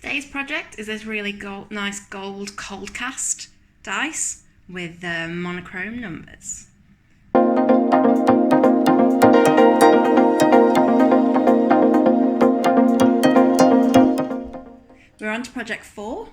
Today's project is this really nice gold cold cast dice with monochrome numbers. We're on to project 4.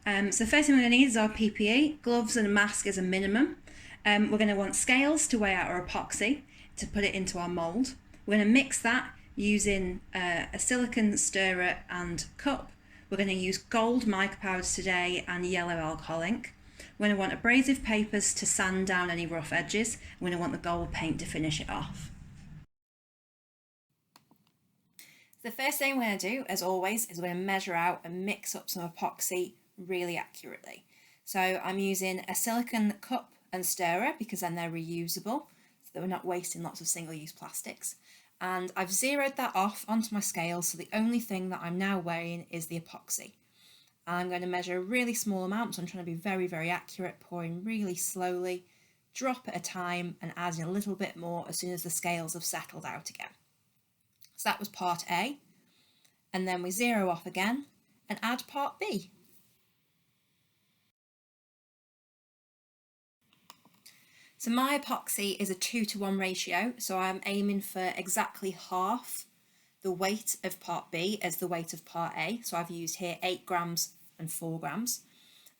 So the first thing we're going to need is our PPE. Gloves and a mask is a minimum. We're going to want scales to weigh out our epoxy to put it into our mould. We're going to mix that using a silicone stirrer and cup. We're going to use gold mica powders today and yellow alcohol ink. We're going to want abrasive papers to sand down any rough edges. We're going to want the gold paint to finish it off. The first thing we're going to do, as always, is we're going to measure out and mix up some epoxy really accurately. So I'm using a silicone cup and stirrer because then they're reusable, so that we're not wasting lots of single-use plastics. And I've zeroed that off onto my scale, so the only thing that I'm now weighing is the epoxy. I'm going to measure a really small amount, so I'm trying to be very, very accurate, pouring really slowly, drop at a time, and adding a little bit more as soon as the scales have settled out again. So that was part A, and then we zero off again and add part B. So my epoxy is a 2-to-1 ratio, so I'm aiming for exactly half the weight of part B as the weight of part A. So I've used here 8 grams and 4 grams.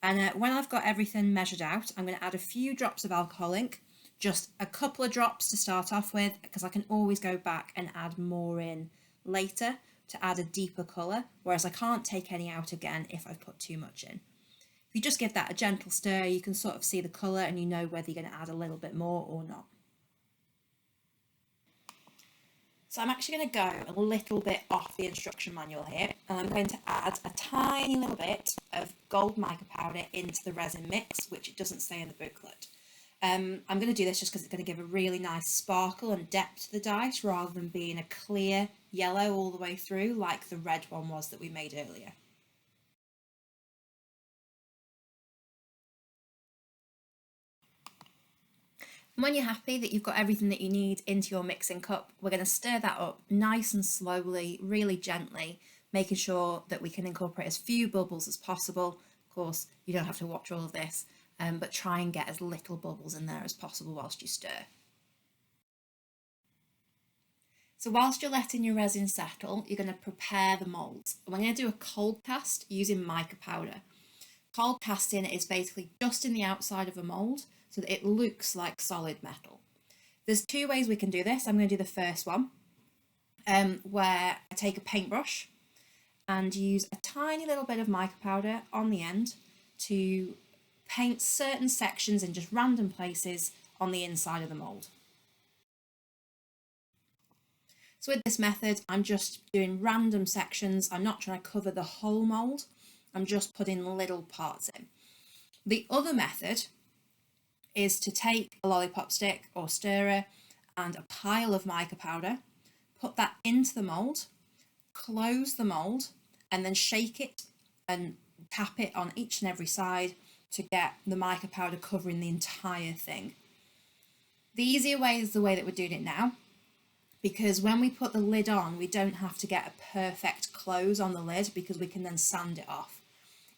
And when I've got everything measured out, I'm going to add a few drops of alcohol ink, just a couple of drops to start off with, because I can always go back and add more in later to add a deeper colour, whereas I can't take any out again if I've put too much in. If you just give that a gentle stir, you can sort of see the colour and you know whether you're going to add a little bit more or not. So I'm actually going to go a little bit off the instruction manual here, and I'm going to add a tiny little bit of gold mica powder into the resin mix, which it doesn't say in the booklet. I'm going to do this just because it's going to give a really nice sparkle and depth to the dice rather than being a clear yellow all the way through like the red one was that we made earlier. And when you're happy that you've got everything that you need into your mixing cup, we're going to stir that up nice and slowly, really gently, making sure that we can incorporate as few bubbles as possible. Of course, you don't have to watch all of this, but try and get as little bubbles in there as possible whilst you stir. So whilst you're letting your resin settle, you're going to prepare the moulds. We're going to do a cold cast using mica powder. Cold casting is basically just in the outside of a mould so that it looks like solid metal. There's 2 ways we can do this. I'm going to do the first one, where I take a paintbrush and use a tiny little bit of mica powder on the end to paint certain sections in just random places on the inside of the mould. So with this method, I'm just doing random sections. I'm not trying to cover the whole mould. I'm just putting little parts in. The other method is to take a lollipop stick or stirrer and a pile of mica powder, put that into the mould, close the mould, and then shake it and tap it on each and every side to get the mica powder covering the entire thing. The easier way is the way that we're doing it now, because when we put the lid on, we don't have to get a perfect close on the lid because we can then sand it off.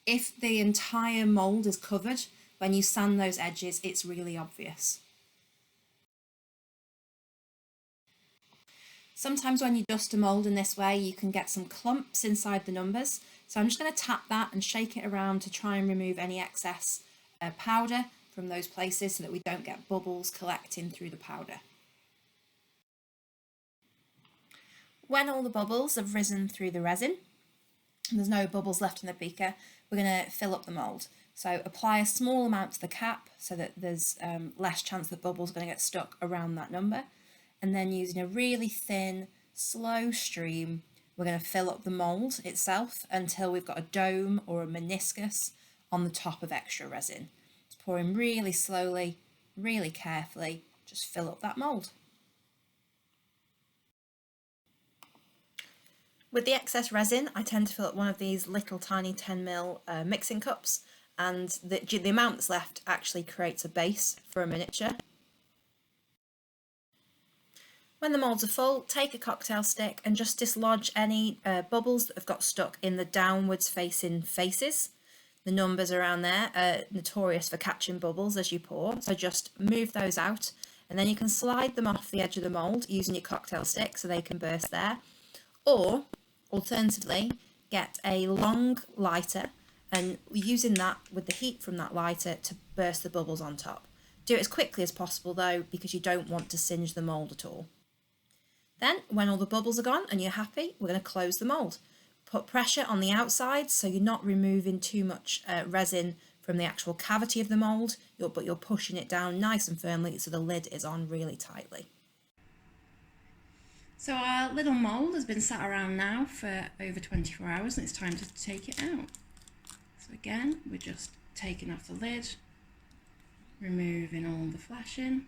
If the entire mould is covered, when you sand those edges, it's really obvious. Sometimes when you dust a mould in this way, you can get some clumps inside the numbers. So I'm just going to tap that and shake it around to try and remove any excess powder from those places so that we don't get bubbles collecting through the powder. When all the bubbles have risen through the resin, and there's no bubbles left in the beaker, we're going to fill up the mould. So apply a small amount to the cap so that there's less chance that bubbles are going to get stuck around that number. And then using a really thin, slow stream, we're going to fill up the mould itself until we've got a dome or a meniscus on the top of extra resin. Just pouring really slowly, really carefully, just fill up that mould. With the excess resin, I tend to fill up one of these little tiny 10ml mixing cups, and the amount that's left actually creates a base for a miniature. When the moulds are full, take a cocktail stick and just dislodge any bubbles that have got stuck in the downwards facing faces. The numbers around there are notorious for catching bubbles as you pour, so just move those out, and then you can slide them off the edge of the mould using your cocktail stick so they can burst there. Or, alternatively, get a long lighter and using that with the heat from that lighter to burst the bubbles on top. Do it as quickly as possible though, because you don't want to singe the mould at all. Then, when all the bubbles are gone and you're happy, we're going to close the mould. Put pressure on the outside so you're not removing too much resin from the actual cavity of the mould, but you're pushing it down nice and firmly so the lid is on really tightly. So our little mould has been sat around now for over 24 hours and it's time to take it out. So again, we're just taking off the lid, removing all the flashing.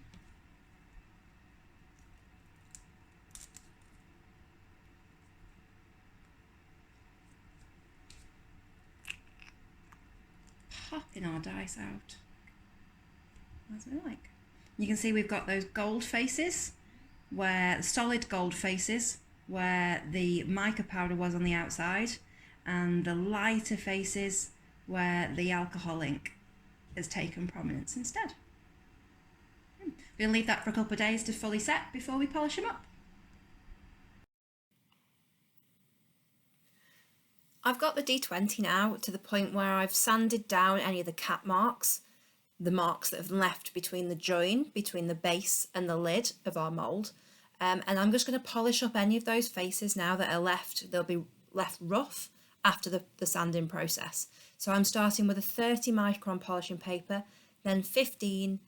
Popping our dice out. As we like. You can see we've got those gold faces, where the solid gold faces, where the mica powder was on the outside, and the lighter faces where the alcohol ink has taken prominence instead. We're going to leave that for a couple of days to fully set before we polish them up. I've got the D20 now to the point where I've sanded down any of the cap marks, the marks that have left between the join, between the base and the lid of our mould. And I'm just going to polish up any of those faces now that are left. They'll be left rough after the sanding process. So I'm starting with a 30 micron polishing paper, then 15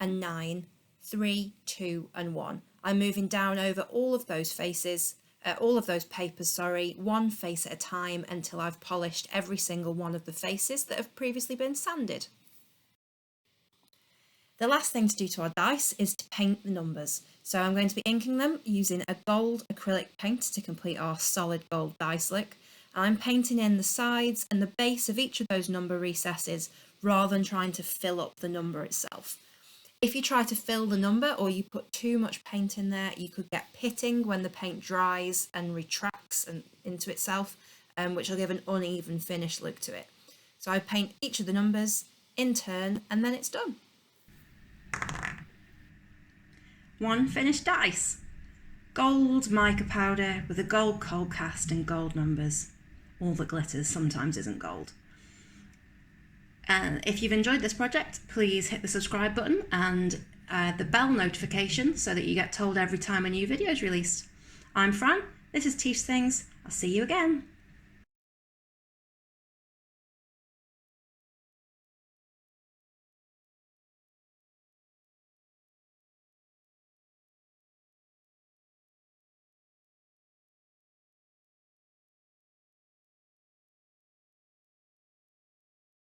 and 9, 3, 2 and 1. I'm moving down over all of those faces, all of those papers, one face at a time until I've polished every single one of the faces that have previously been sanded. The last thing to do to our dice is to paint the numbers. So I'm going to be inking them using a gold acrylic paint to complete our solid gold dice look. I'm painting in the sides and the base of each of those number recesses rather than trying to fill up the number itself. If you try to fill the number or you put too much paint in there, you could get pitting when the paint dries and retracts into itself, which will give an uneven finished look to it. So I paint each of the numbers in turn and then it's done. One finished dice. Gold mica powder with a gold cold cast and gold numbers. All that glitters sometimes isn't gold. And if you've enjoyed this project, please hit the subscribe button and the bell notification so that you get told every time a new video is released. I'm Fran, this is Tief's Things, I'll see you again.